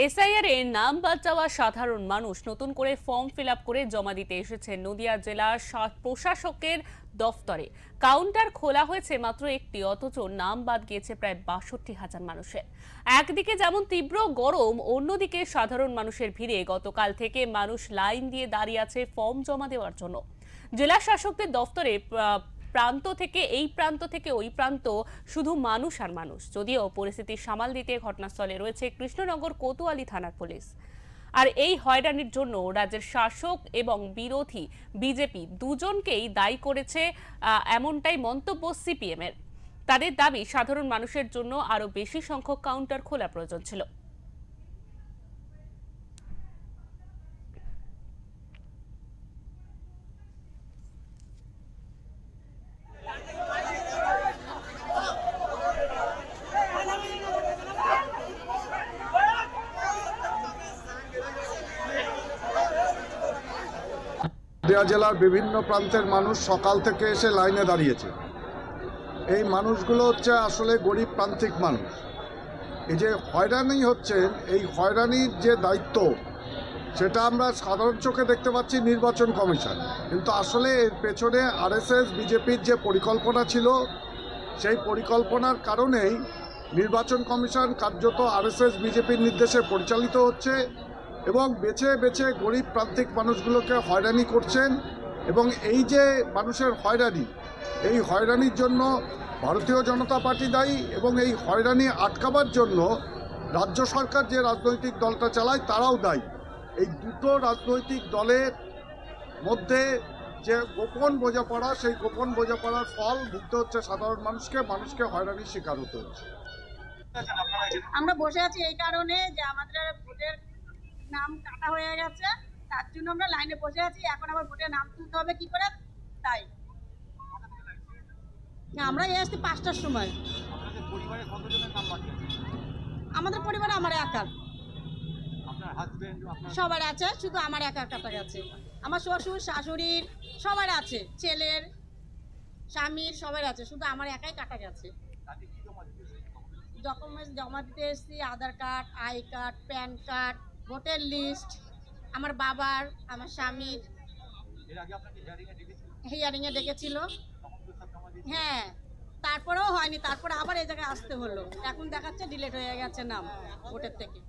SIR এর নাম বাদ যাওয়া সাধারণ মানুষ নতুন করে ফর্ম ফিল আপ করে জমা দিতে এসেছে নদিয়া জেলার প্রশাসকের দফতরে। কাউন্টার খোলা হয়েছে মাত্র একটি, অথচ নাম বাদ গিয়েছে প্রায় ৬২,০০০ মানুষের। একদিকে যেমন তীব্র গরম, অন্যদিকে সাধারণ মানুষের ভিড়ে গতকাল থেকে মানুষ লাইন দিয়ে দাঁড়িয়ে আছে ফর্ম জমা দেওয়ার জন্য। জেলা শাসকদের দফতরে প্রান্ত থেকে এই প্রান্ত থেকে ওই প্রান্ত শুধু মানুষ আর মানুষ। যদিও পরিস্থিতি সামাল দিতে ঘটনাস্থলে রয়েছে কৃষ্ণনগর কোতোয়ালি থানার পুলিশ। আর এই হয়রানির জন্য রাজ্যের শাসক এবং বিরোধী বিজেপি দুজনকেই দায়ী করেছে, এমনটাই মন্তব্য সিপিএম এর। তাদের দাবি, সাধারণ মানুষের জন্য আরো বেশি সংখ্যক কাউন্টার খোলা প্রয়োজন ছিল। নদিয়া জেলার বিভিন্ন প্রান্তের মানুষ সকাল থেকে এসে লাইনে দাঁড়িয়েছে। এই মানুষগুলো হচ্ছে আসলে গরিব প্রান্তিক মানুষ। এই যে হয়রানি হচ্ছে, এই হয়রানির যে দায়িত্ব সেটা আমরা সাধারণ চোখে দেখতে পাচ্ছি নির্বাচন কমিশন, কিন্তু আসলে এর পেছনে আরএসএস বিজেপির যে পরিকল্পনা ছিল, সেই পরিকল্পনার কারণেই নির্বাচন কমিশন কার্যত আরএসএস বিজেপির নির্দেশে পরিচালিত হচ্ছে এবং বেছে বেছে গরিব প্রান্তিক মানুষগুলোকে হয়রানি করছেন। এবং এই যে মানুষের হয়রানি, এই হয়রানির জন্য ভারতীয় জনতা পার্টি দায়ী এবং এই হয়রানি আটকাবার জন্য রাজ্য সরকার যে রাজনৈতিক দলটা চালায় তারাও দায়ী। এই দুটো রাজনৈতিক দলের মধ্যে যে গোপন বোঝাপড়া, সেই গোপন বোঝাপড়ার ফল ভুগতে হচ্ছে সাধারণ মানুষকে হয়রানির শিকার হতে হচ্ছে। আমরা বসে আছি এই কারণে যে আমাদের ভোটের নাম কাটা হয়ে গেছে, তার জন্য আমরা লাইনে বসে আছি। এখন আবার ভোটের নাম তুলতে হবে কি করে, তাই আমরা এসেছি 5টার সময়। আমাদের পরিবারে আমার একার, সবার আছে, শুধু আমার একা কাটা গেছে। আমার শ্বশুর শাশুড়ির সবার আছে, ছেলের স্বামীর সবার আছে, শুধু আমার একাই কাটা গেছে। ডকুমেন্টস জমা দিতে এসেছি, Aadhaar card, I card, PAN card, voter list, আমার বাবার, আমার স্বামীর। হিয়ারিংয়ে ডেকেছিল, হ্যাঁ, তারপরেও হয়নি। তারপরে আবার এই জায়গায় আসতে হলো। এখন দেখাচ্ছে ডিলেট হয়ে গেছে নাম ভোটের থেকে।